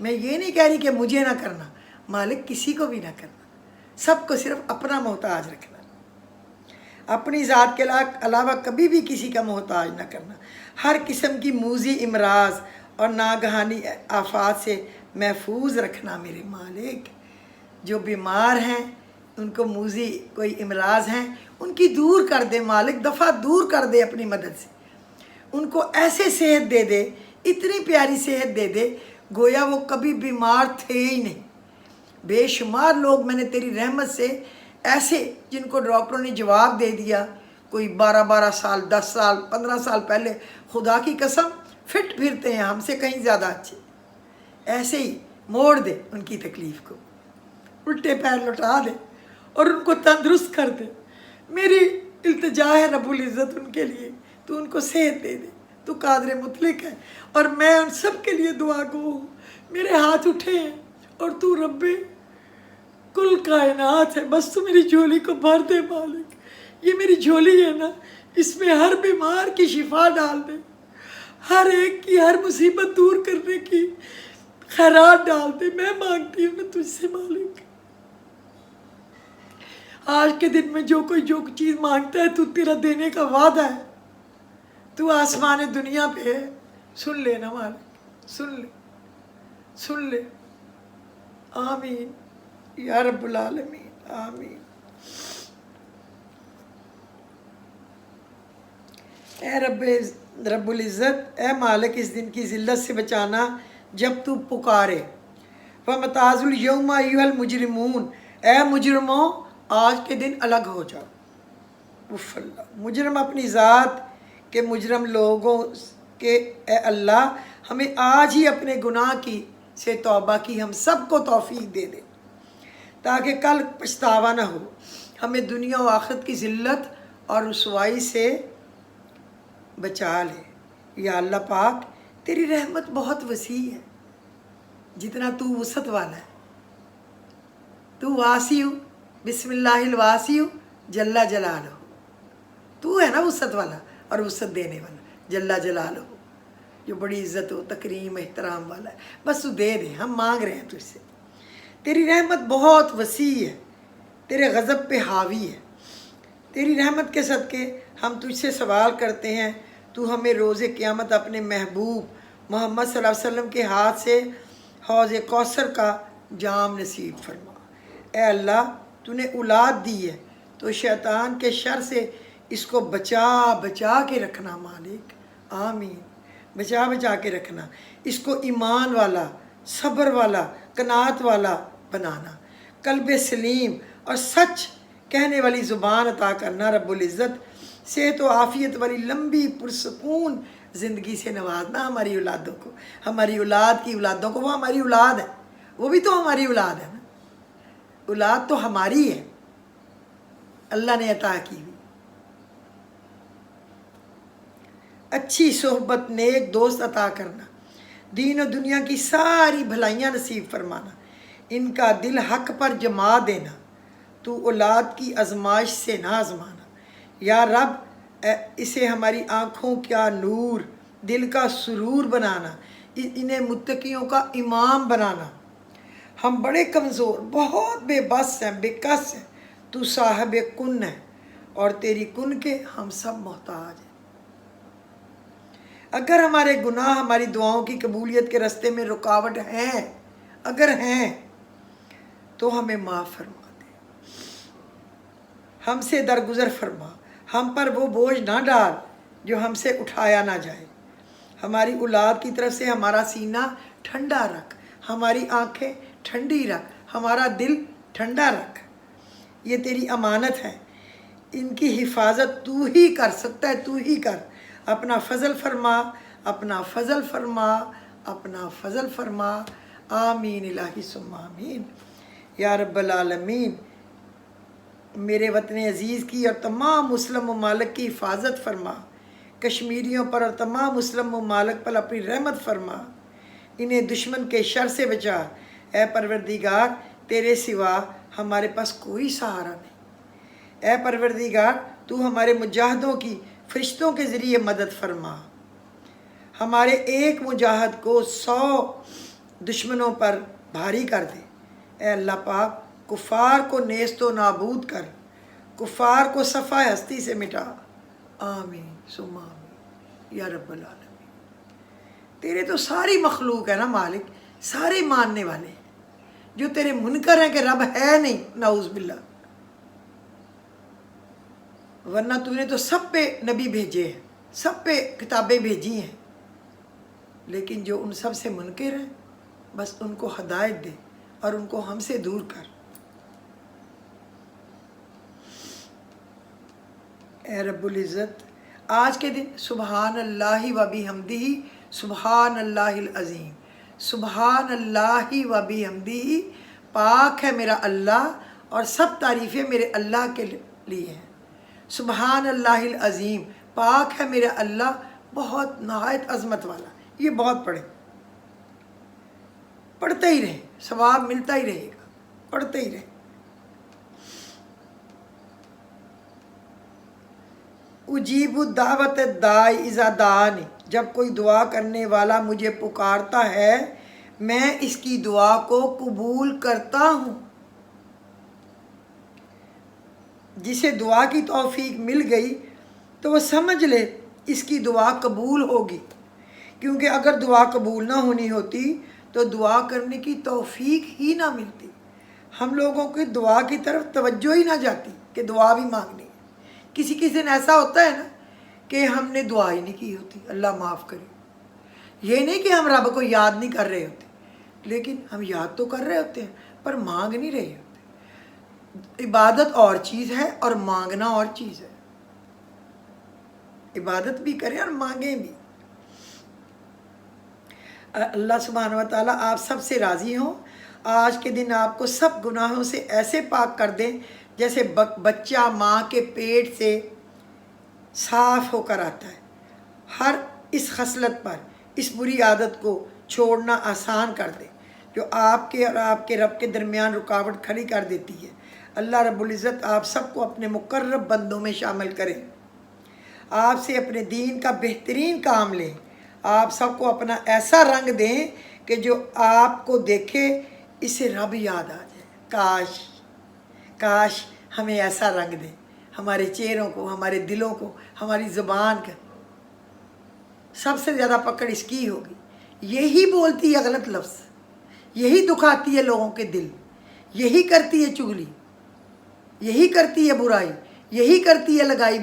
میں یہ نہیں کہہ رہی کہ مجھے نہ کرنا، مالک کسی کو بھی نہ کرنا، سب کو صرف اپنا محتاج رکھنا، اپنی ذات کے علاوہ کبھی بھی کسی کا محتاج نہ کرنا، ہر قسم کی موذی امراض اور ناگہانی آفات سے محفوظ رکھنا میرے مالک۔ جو بیمار ہیں، ان کو موذی کوئی امراض ہیں، ان کی دور کر دے مالک، دفعہ دور کر دے اپنی مدد سے، ان کو ایسے صحت دے دے، اتنی پیاری صحت دے دے گویا وہ کبھی بیمار تھے ہی نہیں۔ بے شمار لوگ میں نے تیری رحمت سے ایسے جن کو ڈاکٹروں نے جواب دے دیا، کوئی 12 سال 10 سال 15 سال پہلے، خدا کی قسم فٹ پھرتے ہیں ہم سے کہیں زیادہ اچھے، ایسے ہی موڑ دے ان کی تکلیف کو، الٹے پیر لٹا دے اور ان کو تندرست کر دے۔ میری التجا ہے رب العزت ان کے لیے، تو ان کو صحت دے دے، تو قادر مطلق ہے، اور میں ان سب کے لیے دعا گو ہوں۔ میرے ہاتھ اٹھے ہیں اور تو رب کل کائنات ہے، بس تو میری جھولی کو بھر دے مالک۔ یہ میری جھولی ہے نا، اس میں ہر بیمار کی شفا ڈال دے، ہر ایک کی ہر مصیبت دور کرنے کی خیرات ڈال دے۔ میں مانگتی ہوں نا تجھ سے مالک، آج کے دن میں جو کوئی جو چیز مانگتا ہے تو تیرا دینے کا وعدہ ہے، تو آسمان دنیا پہ ہے، سن لے نا مالک، سن لے۔ آمین یا رب العالمین، آمین۔ اے رب العزت، اے مالک اس دن کی ذلت سے بچانا جب تو پکارے۔ وَمَتَازُ الْيَوْمَ أَيُّهَا الْمُجْرِمُونَ، اے مجرموں آج کے دن الگ ہو جاؤ۔ مجرم اپنی ذات کے مجرم لوگوں کے اے اللہ ہمیں آج ہی اپنے گناہ کی سے توبہ کی ہم سب کو توفیق دے دے، تاکہ کل پچھتاوا نہ ہو، ہمیں دنیا و آخرت کی ذلت اور رسوائی سے بچا لے۔ یا اللہ پاک تیری رحمت بہت وسیع ہے، جتنا تو وسعت والا ہے، تو واسع، بسم اللہ الواسع جل جلالہ، تو ہے نا وسعت والا اور وسعت دینے والا جل جلالہ، جو بڑی عزت و تکریم احترام والا ہے، بس تو دے دے، ہم مانگ رہے ہیں تجھ سے۔ تیری رحمت بہت وسیع ہے، تیرے غضب پہ حاوی ہے، تیری رحمت کے صدقے ہم تجھ سے سوال کرتے ہیں، تو ہمیں روز قیامت اپنے محبوب محمد صلی اللہ علیہ وسلم کے ہاتھ سے حوض کوثر کا جام نصیب فرما۔ اے اللہ تو نے اولاد دی ہے تو شیطان کے شر سے اس کو بچا کے رکھنا مالک، آمین، بچا کے رکھنا، اس کو ایمان والا، صبر والا، قناعت والا بنانا، قلب سلیم اور سچ کہنے والی زبان عطا کرنا رب العزت، صحت و عافیت والی لمبی پرسکون زندگی سے نوازنا ہماری اولادوں کو، ہماری اولاد کی اولادوں کو، وہ ہماری اولاد ہے، وہ بھی تو ہماری اولاد ہے نا، اولاد تو ہماری ہے، اللہ نے عطا کی ہوئی۔ اچھی صحبت، نیک دوست عطا کرنا، دین و دنیا کی ساری بھلائیاں نصیب فرمانا، ان کا دل حق پر جما دینا، تو اولاد کی آزمائش سے نہ آزمانا۔ یا رب اسے ہماری آنکھوں کا نور، دل کا سرور بنانا، انہیں متقیوں کا امام بنانا۔ ہم بڑے کمزور، بہت بے بس ہیں، بے کس ہیں، تو صاحب کن ہے اور تیری کن کے ہم سب محتاج ہیں۔ اگر ہمارے گناہ ہماری دعاؤں کی قبولیت کے راستے میں رکاوٹ ہیں، اگر ہیں تو ہمیں معاف فرما دے، ہم سے درگزر فرما، ہم پر وہ بوجھ نہ ڈال جو ہم سے اٹھایا نہ جائے۔ ہماری اولاد کی طرف سے ہمارا سینہ ٹھنڈا رکھ، ہماری آنکھیں ٹھنڈی رکھ، ہمارا دل ٹھنڈا رکھ، یہ تیری امانت ہے، ان کی حفاظت تو ہی کر سکتا ہے، تو ہی کر، اپنا فضل فرما، اپنا فضل فرما، اپنا فضل فرما، آمین الہی ثم آمین یا رب العالمین۔ میرے وطن عزیز کی اور تمام مسلم ممالک کی حفاظت فرما، کشمیریوں پر اور تمام مسلم ممالک پر اپنی رحمت فرما، انہیں دشمن کے شر سے بچا۔ اے پروردگار تیرے سوا ہمارے پاس کوئی سہارا نہیں، اے پروردگار تو ہمارے مجاہدوں کی فرشتوں کے ذریعے مدد فرما، ہمارے ایک مجاہد کو 100 دشمنوں پر بھاری کر دے۔ اے اللہ پاک کفار کو نیست و نابود کر، کفار کو صفحہ ہستی سے مٹا۔ آمین ثم آمین یا رب العالمین۔ تیرے تو ساری مخلوق ہے نا مالک، سارے ماننے والے ہیں، جو تیرے منکر ہیں کہ رب ہے نہیں، نعوذ باللہ، ورنہ تو نے تو سب پہ نبی بھیجے ہیں، سب پہ کتابیں بھیجی ہیں، لیکن جو ان سب سے منکر ہیں بس ان کو ہدایت دے اور ان کو ہم سے دور کر۔ اے رب العزت آج کے دن سبحان اللہ و بحمدہ، سبحان اللہ العظیم، سبحان اللہ و بحمدہ، پاک ہے میرا اللہ اور سب تعریفیں میرے اللہ کے لیے ہیں۔ سبحان اللہ العظیم، پاک ہے میرا اللہ بہت نہایت عظمت والا۔ یہ بہت پڑھیں، پڑھتے ہی رہیں، ثواب ملتا ہی رہے گا، پڑھتے ہی رہیں۔ اجیب الدعوت الداعی اذا دعانی، جب کوئی دعا کرنے والا مجھے پکارتا ہے میں اس کی دعا کو قبول کرتا ہوں۔ جسے دعا کی توفیق مل گئی تو وہ سمجھ لے اس کی دعا قبول ہوگی، کیونکہ اگر دعا قبول نہ ہونی ہوتی تو دعا کرنے کی توفیق ہی نہ ملتی، ہم لوگوں کی دعا کی طرف توجہ ہی نہ جاتی کہ دعا بھی مانگنی ہے۔ کسی دن ایسا ہوتا ہے نا کہ ہم نے دعا ہی نہیں کی ہوتی، اللہ معاف کرے۔ یہ نہیں کہ ہم رب کو یاد نہیں کر رہے ہوتے، لیکن ہم یاد تو کر رہے ہوتے ہیں پر مانگ نہیں رہے ہوتے۔ عبادت اور چیز ہے اور مانگنا اور چیز ہے، عبادت بھی کریں اور مانگیں بھی۔ اللہ سبحانہ و تعالیٰ آپ سب سے راضی ہوں۔ آج کے دن آپ کو سب گناہوں سے ایسے پاک کر دیں جیسے بچہ ماں کے پیٹ سے صاف ہو کر آتا ہے۔ ہر اس خصلت پر، اس بری عادت کو چھوڑنا آسان کر دے جو آپ کے اور آپ کے رب کے درمیان رکاوٹ کھڑی کر دیتی ہے۔ اللہ رب العزت آپ سب کو اپنے مقرب بندوں میں شامل کرے، آپ سے اپنے دین کا بہترین کام لیں، آپ سب کو اپنا ایسا رنگ دیں کہ جو آپ کو دیکھے اسے رب یاد آ جائے۔ کاش کاش ہمیں ایسا رنگ دیں، ہمارے چہروں کو، ہمارے دلوں کو، ہماری زبان کا سب سے زیادہ پکڑ اس کی ہوگی۔ یہی بولتی ہے غلط لفظ، یہی دکھاتی ہے لوگوں کے دل، یہی کرتی ہے چغلی، یہی کرتی ہے برائی، یہی کرتی ہے لگائی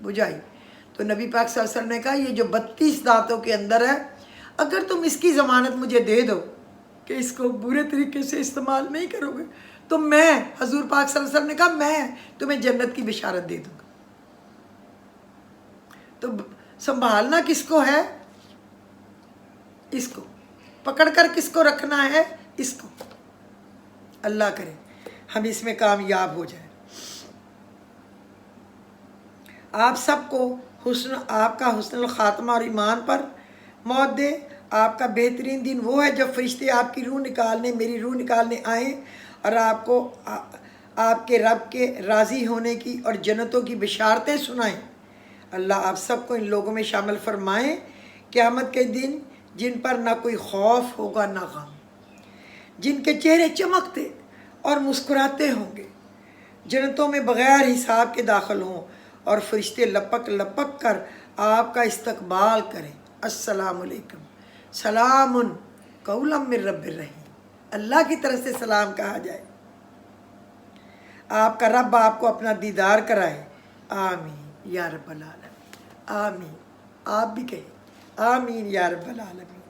بجائی۔ تو نبی پاک صلی اللہ علیہ وسلم نے کہا یہ جو 32 دانتوں کے اندر ہے، اگر تم اس کی ضمانت مجھے دے دو کہ اس کو برے طریقے سے استعمال نہیں کرو گے تو میں، حضور پاک صلی اللہ علیہ وسلم نے کہا میں تمہیں جنت کی بشارت دے دوں گا۔ تو سنبھالنا کس کو ہے؟ اس کو پکڑ کر کس کو رکھنا ہے؟ اس کو۔ اللہ کرے ہم اس میں کامیاب ہو جائیں۔ آپ سب کو آپ کا حسن الخاتمہ اور ایمان پر موت دے۔ آپ کا بہترین دن وہ ہے جب فرشتے آپ کی روح نکالنے، میری روح نکالنے آئیں اور آپ کو آپ کے رب کے راضی ہونے کی اور جنتوں کی بشارتیں سنائیں۔ اللہ آپ سب کو ان لوگوں میں شامل فرمائیں قیامت کے دن جن پر نہ کوئی خوف ہوگا نہ غم، جن کے چہرے چمکتے اور مسکراتے ہوں گے، جنتوں میں بغیر حساب کے داخل ہوں اور فرشتے لپک لپک کر آپ کا استقبال کریں۔ السلام علیکم، سلام قولا من رب الرحیم، اللہ کی طرف سے سلام کہا جائے۔ آپ کا رب آپ کو اپنا دیدار کرائے۔ آمین یا رب العالمین، آمین۔ آپ بھی کہیں آمین یا رب العالمین۔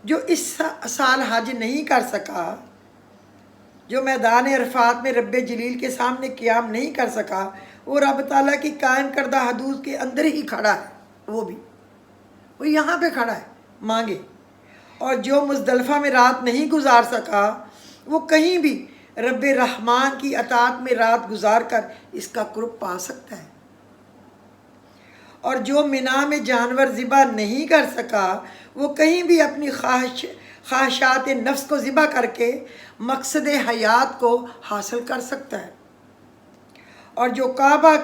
جو اس سال حج نہیں کر سکا، جو میدان عرفات میں رب جلیل کے سامنے قیام نہیں کر سکا، وہ رب تعالیٰ کی قائم کردہ حدود کے اندر ہی کھڑا ہے، وہ یہاں پہ کھڑا ہے، مانگے۔ اور جو مزدلفہ میں رات نہیں گزار سکا، وہ کہیں بھی رب رحمان کی اطاعت میں رات گزار کر اس کا قرب پا سکتا ہے۔ اور جو منا میں جانور ذبح نہیں کر سکا، وہ کہیں بھی اپنی خواہشات نفس کو ذبح کر کے مقصد حیات کو حاصل کر سکتا ہے۔ اور جو کعبہ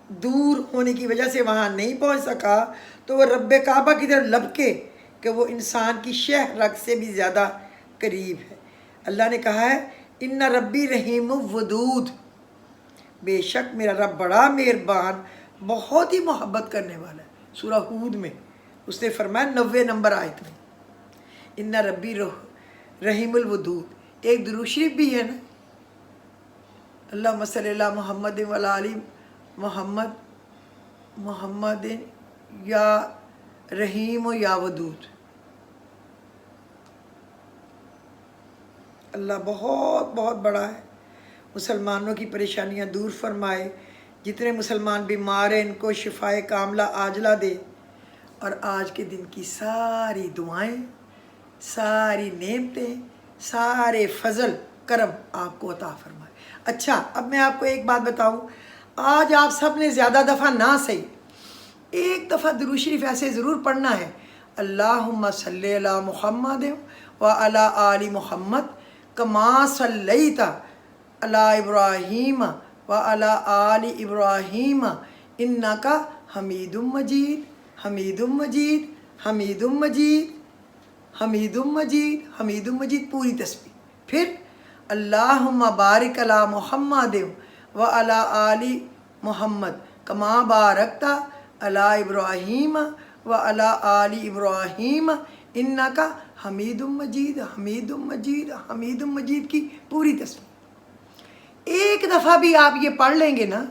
دور ہونے کی وجہ سے وہاں نہیں پہنچ سکا، تو وہ رب کعبہ کی طرف لپکے کہ وہ انسان کی شہ رگ سے بھی زیادہ قریب ہے۔ اللہ نے کہا ہے ان ربی رحیم ودود، بے شک میرا رب بڑا مہربان بہت ہی محبت کرنے والا ہے۔ سورہ ہود میں اس نے فرمایا 90 نمبر آیت میں ان ربی رحیم الودود۔ ایک درود شریف بھی ہے نا، اللہم صلی اللہ محمد وعلی آل محمد محمد یا رحیم و یا ودود۔ اللہ بہت بہت بڑا ہے، مسلمانوں کی پریشانیاں دور فرمائے، جتنے مسلمان بیمار ہیں ان کو شفائے کاملہ عاجلہ دے، اور آج کے دن کی ساری دعائیں، ساری نعمتیں، سارے فضل کرم آپ کو عطا فرمائے۔ اچھا اب میں آپ کو ایک بات بتاؤں، آج آپ سب نے زیادہ دفعہ نہ صحیح ایک دفعہ درود شریف ایسے ضرور پڑھنا ہے، اللہم صلی علی محمد وعلی آل محمد کما صلیت علی ابراہیم وعلی آل ابراہیم انک حمید مجید حمید مجید حمید مجید حمید مجید حمید مجید، پوری تسبیح۔ پھر اللہم بارک علی محمد وعلی آل محمد کما بارکت علی ابراہیم وعلی آل ابراہیم انک حمید مجید حمید مجید حمید مجید کی پوری تسبیح۔ ایک دفعہ بھی آپ یہ پڑھ لیں گے نا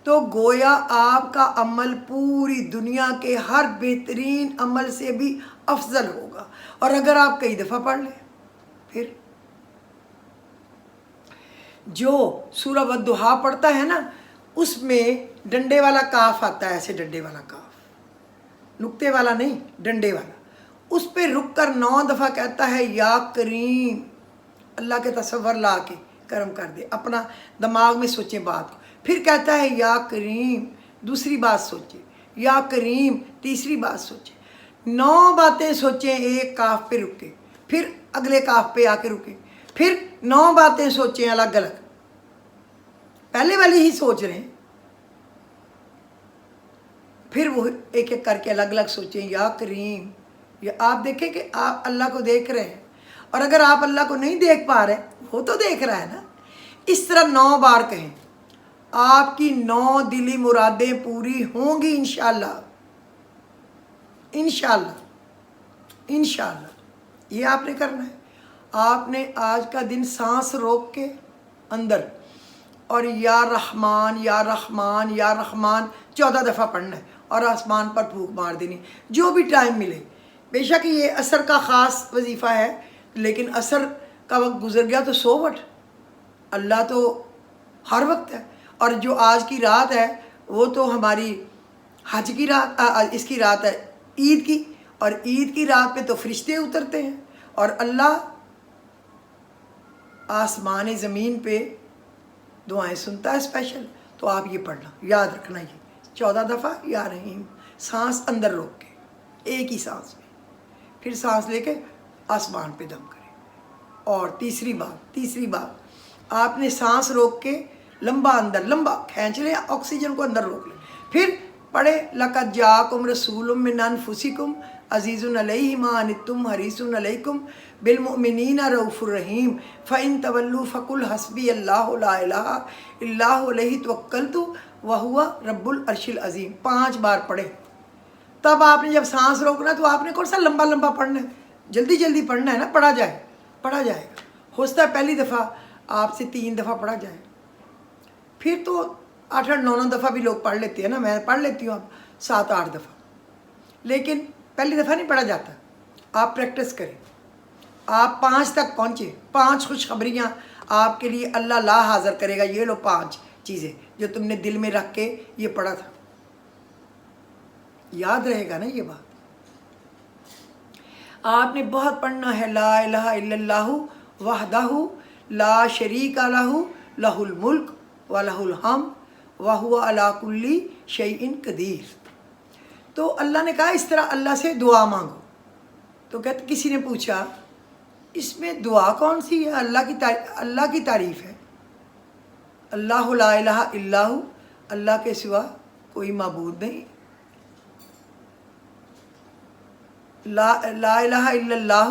تو گویا آپ کا عمل پوری دنیا کے ہر بہترین عمل سے بھی افضل ہوگا۔ اور اگر آپ کئی دفعہ پڑھ لیں، پھر جو سورہ والضحیٰ پڑھتا ہے نا اس میں ڈنڈے والا کاف آتا ہے، ایسے ڈنڈے والا کاف، نقطے والا نہیں، ڈنڈے والا، اس پہ رک کر 9 دفعہ کہتا ہے یا کریم۔ اللہ کے تصور لا کے کرم کر دے، اپنا دماغ میں سوچیں بات کو، پھر کہتا ہے یا کریم، دوسری بات سوچیں، یا کریم، تیسری بات سوچیں، 9 باتیں سوچیں ایک کاف پہ رکے، پھر اگلے کاف پہ آ کے رکیں، پھر 9 باتیں سوچیں الگ الگ، پہلے والی ہی سوچ رہے ہیں، پھر وہ ایک ایک کر کے الگ الگ سوچیں یا کریم۔ یا آپ دیکھیں کہ آپ اللہ کو دیکھ رہے ہیں، اور اگر آپ اللہ کو نہیں دیکھ پا رہے وہ تو دیکھ رہا ہے نا، اس طرح 9 بار کہیں، آپ کی 9 دلی مرادیں پوری ہوں گی انشاءاللہ انشاءاللہ انشاءاللہ۔ یہ آپ نے کرنا ہے۔ آپ نے آج کا دن سانس روک کے اندر اور یا رحمان یا رحمان یا رحمان 14 دفعہ پڑھنا ہے، اور آسمان پر پھونک مار دینی جو بھی ٹائم ملے۔ بے شک یہ عصر کا خاص وظیفہ ہے، لیکن عصر کا وقت گزر گیا تو سو وٹ، اللہ تو ہر وقت ہے۔ اور جو آج کی رات ہے وہ تو ہماری حج کی رات، اس کی رات ہے عید کی، اور عید کی رات پہ تو فرشتے اترتے ہیں، اور اللہ آسمان زمین پہ دعائیں سنتا ہے اسپیشل۔ تو آپ یہ پڑھنا، یاد رکھنا، یہ 14 دفعہ یا رحیم، سانس اندر روک کے ایک ہی سانس میں، پھر سانس لے کے آسمان پہ دم کریں۔ اور تیسری بات آپ نے سانس روک کے لمبا اندر لمبا کھینچ لیں، آکسیجن کو اندر روک لیں، پھر پڑھے لَقَدْ جَاءَكُمْ رَسُولٌ مِّنْ أَنفُسِكُمْ عَزِيزٌ عَلَيْهِ مَا عَنِتُّمْ حَرِيصٌ عَلَيْكُمْ بِالْمُؤْمِنِينَ رَءُوفٌ رَحِيمٌ فَإِن تَوَلُّوا فَقُلْ حَسْبِيَ اللَّهُ لَا إِلَٰهَ إِلَّا هُوَ عَلَيْهِ تَوَكَّلْتُ وَهُوَ رَبُّ الْعَرْشِ الْعَظِيمِ 5 بار پڑھیں۔ تب آپ نے جب سانس روکنا تو آپ نے کون سا لمبا لمبا پڑھنا ہے، جلدی جلدی پڑھنا ہے نا، پڑھا جائے گا۔ ہو سکتا ہے پہلی دفعہ آپ سے 3 دفعہ پڑھا جائے، پھر تو 8-9 دفعہ بھی لوگ پڑھ لیتے ہیں نا، میں پڑھ لیتی ہوں اب 7-8 دفعہ، لیکن پہلی دفعہ نہیں پڑھا جاتا۔ آپ پریکٹس کریں، آپ 5 تک پہنچیں، 5 خوشخبریاں آپ کے لیے اللہ لا حاضر کرے گا۔ یہ لو 5 چیزیں جو تم نے دل میں رکھ کے یہ پڑھا تھا، یاد رہے گا نا یہ بات۔ آپ نے بہت پڑھنا ہے لا الہ الا اللہ وحدہ لا شریک لہ لہ الملک ولہ الحمد وہو علی کل شیء قدیر۔ تو اللہ نے کہا اس طرح اللہ سے دعا مانگو۔ تو کہتے کسی نے پوچھا اس میں دعا کون سی ہے؟ اللہ کی تعریف ہے، اللہ لا الہ الا ہو، اللہ کے سوا کوئی معبود نہیں، لا الہ الا اللہ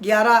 11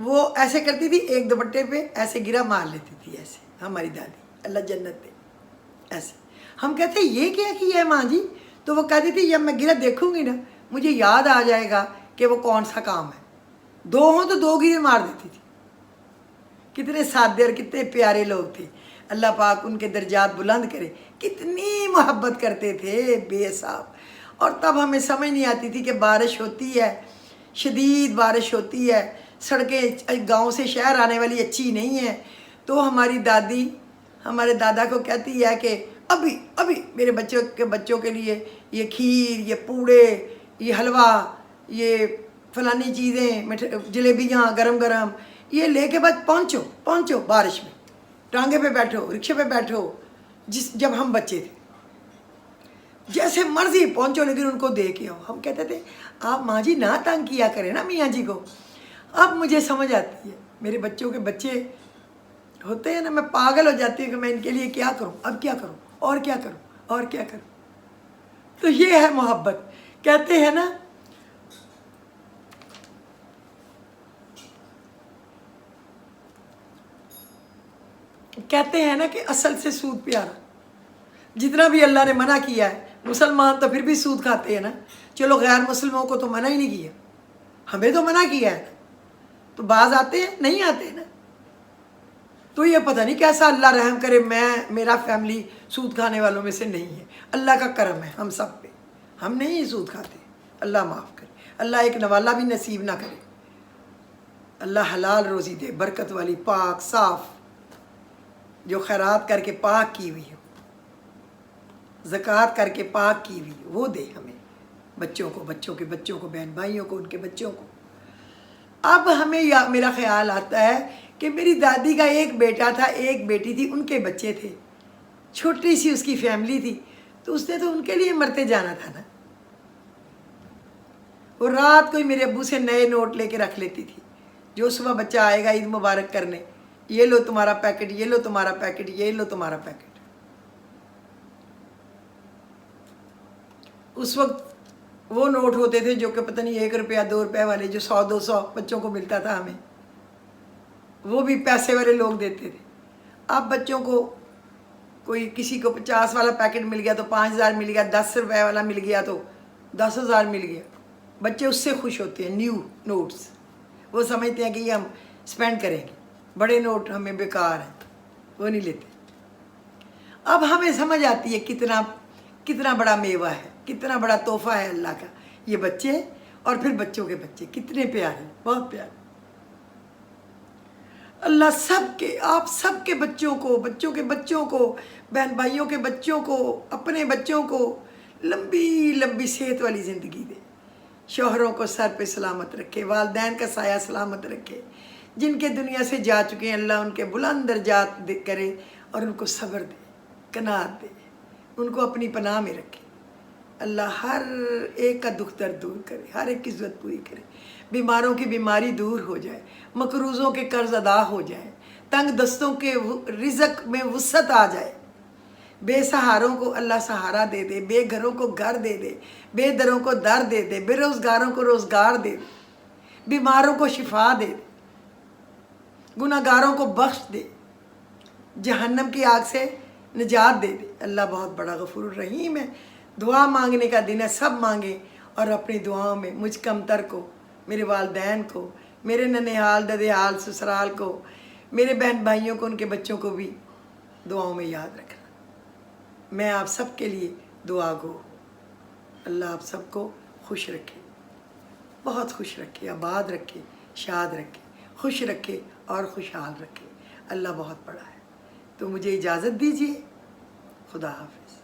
وہ ایسے کرتی تھی، ایک دوپٹے پہ ایسے گرا مار لیتی تھی ایسے، ہماری دادی اللہ جنت دے ایسے. ہم کہتے یہ کیا کیا ہے ماں جی؟ تو وہ کہتی تھی جب میں گرا دیکھوں گی نا مجھے یاد آ جائے گا کہ وہ کون سا کام ہے. دو ہوں تو دو گرے مار دیتی تھی. کتنے سادے اور کتنے پیارے لوگ تھے. اللہ پاک ان کے درجات بلند کرے. کتنی محبت کرتے تھے بے حساب. اور تب ہمیں سمجھ نہیں آتی تھی کہ بارش ہوتی ہے، شدید بارش ہوتی ہے، سڑکیں گاؤں سے شہر آنے والی اچھی نہیں ہیں، تو ہماری دادی ہمارے دادا کو کہتی ہے کہ ابھی میرے بچوں کے لیے یہ کھیر، یہ پوڑے، یہ حلوہ، یہ فلانی چیزیں، جلیبیاں گرم گرم یہ لے کے بعد پہنچو بارش میں، ٹانگے پہ بیٹھو، رکشے پہ بیٹھو. جب ہم بچے تھے جیسے مرضی پہنچو لیکن ان کو دے کے آؤ. ہم کہتے تھے آپ ماں جی نہ تنگ کیا کریں نا میاں جی کو. اب مجھے سمجھ آتی ہے، میرے بچوں کے بچے ہوتے ہیں نا، میں پاگل ہو جاتی ہوں کہ میں ان کے لیے کیا کروں، اب کیا کروں، اور کیا کروں، اور کیا کروں. تو یہ ہے محبت. کہتے ہیں نا کہ اصل سے سود پیارا. جتنا بھی اللہ نے منع کیا ہے، مسلمان تو پھر بھی سود کھاتے ہیں نا. چلو غیر مسلموں کو تو منع ہی نہیں کیا، ہمیں تو منع کیا ہے. تو بعض آتے ہیں نہیں آتے نا. تو یہ پتہ نہیں کیسا اللہ رحم کرے، میرا فیملی سود کھانے والوں میں سے نہیں ہے. اللہ کا کرم ہے ہم سب پہ، ہم نہیں سود کھاتے. اللہ معاف کرے، اللہ ایک نوالا بھی نصیب نہ کرے. اللہ حلال روزی دے، برکت والی، پاک صاف، جو خیرات کر کے پاک کی ہوئی ہو، زکوٰۃ کر کے پاک کی ہوئی وہ دے ہمیں، بچوں کو، بچوں کے بچوں کو، بہن بھائیوں کو، ان کے بچوں کو. اب ہمیں میرا خیال آتا ہے کہ میری دادی کا ایک بیٹا تھا، ایک بیٹی تھی، ان کے بچے تھے، چھوٹی سی اس کی فیملی تھی، تو اس نے تو ان کے لیے مرتے جانا تھا نا. وہ رات کو ہی میرے ابو سے نئے نوٹ لے کے رکھ لیتی تھی. جو صبح بچہ آئے گا عید مبارک کرنے، یہ لو تمہارا پیکٹ، یہ لو تمہارا پیکٹ، یہ لو تمہارا پیکٹ. اس وقت وہ نوٹ ہوتے تھے جو کہ پتہ نہیں 1 روپیہ 2 روپے والے، جو 100 200 بچوں کو ملتا تھا ہمیں، وہ بھی پیسے والے لوگ دیتے تھے. اب بچوں کو کوئی کسی کو 50 والا پیکٹ مل گیا تو 5000 مل گیا، 10 روپے والا مل گیا تو 10,000 مل گیا. بچے اس سے خوش ہوتے ہیں. نیو نوٹس وہ سمجھتے ہیں کہ یہ ہم اسپینڈ کریں گے، بڑے نوٹ ہمیں بیکار ہیں، وہ نہیں لیتے. اب ہمیں سمجھ آتی ہے کتنا بڑا میوہ ہے، کتنا بڑا تحفہ ہے اللہ کا یہ بچے، اور پھر بچوں کے بچے کتنے پیارے، بہت پیارے. اللہ آپ سب کے بچوں کو، بچوں کے بچوں کو، بہن بھائیوں کے بچوں کو، اپنے بچوں کو لمبی لمبی صحت والی زندگی دے. شوہروں کو سر پہ سلامت رکھے، والدین کا سایہ سلامت رکھے. جن کے دنیا سے جا چکے ہیں اللہ ان کے بلند درجات کرے، اور ان کو صبر دے، قناعت دے، ان کو اپنی پناہ میں رکھے. اللہ ہر ایک کا دکھ درد دور کرے، ہر ایک کی ضرورت پوری کرے. بیماروں کی بیماری دور ہو جائے، مقروضوں کے قرض ادا ہو جائے، تنگ دستوں کے رزق میں وسعت آ جائے. بے سہاروں کو اللہ سہارا دے دے، بے گھروں کو گھر دے دے، بے دروں کو در دے دے، بے روزگاروں کو روزگار دے دے، بیماروں کو شفا دے دے، گناہ گاروں کو بخش دے، جہنم کی آگ سے نجات دے دے. اللہ بہت بڑا غفور الرحیم ہے. دعا مانگنے کا دن ہے، سب مانگیں، اور اپنی دعاؤں میں مجھ کمتر کو، میرے والدین کو، میرے ننیحال ددیحال سسرال کو، میرے بہن بھائیوں کو، ان کے بچوں کو بھی دعاؤں میں یاد رکھنا. میں آپ سب کے لیے دعا گو. اللہ آپ سب کو خوش رکھے، بہت خوش رکھے، آباد رکھے، شاد رکھے، خوش رکھے اور خوشحال رکھے. اللہ بہت بڑا ہے. تو مجھے اجازت دیجیے. خدا حافظ.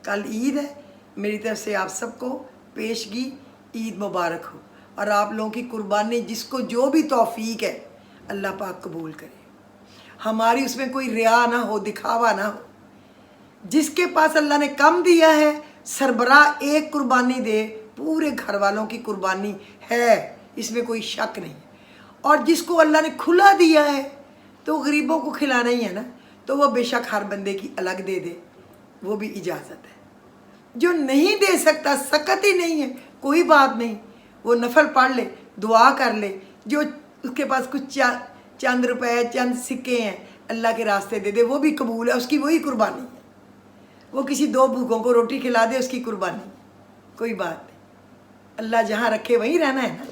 کل عید ہے، میری طرف سے آپ سب کو پیشگی عید مبارک ہو، اور آپ لوگوں کی قربانی جس کو جو بھی توفیق ہے اللہ پاک قبول کرے. ہماری اس میں کوئی ریا نہ ہو، دکھاوا نہ ہو. جس کے پاس اللہ نے کم دیا ہے سربراہ ایک قربانی دے، پورے گھر والوں کی قربانی ہے، اس میں کوئی شک نہیں. اور جس کو اللہ نے کھلا دیا ہے تو غریبوں کو کھلانا ہی ہے نا، تو وہ بے شک ہر بندے کی الگ دے دے، وہ بھی اجازت ہے. جو نہیں دے سکتا، سکت ہی نہیں ہے، کوئی بات نہیں، وہ نفل پڑھ لے، دعا کر لے. جو اس کے پاس کچھ چند روپے چند سکے ہیں اللہ کے راستے دے دے، وہ بھی قبول ہے، اس کی وہی قربانی ہے۔ وہ کسی دو بھوکوں کو روٹی کھلا دے، اس کی قربانی، کوئی بات نہیں، اللہ جہاں رکھے وہیں رہنا ہے نا۔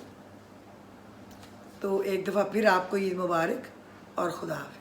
تو ایک دفعہ پھر آپ کو عید مبارک اور خدا حافظ۔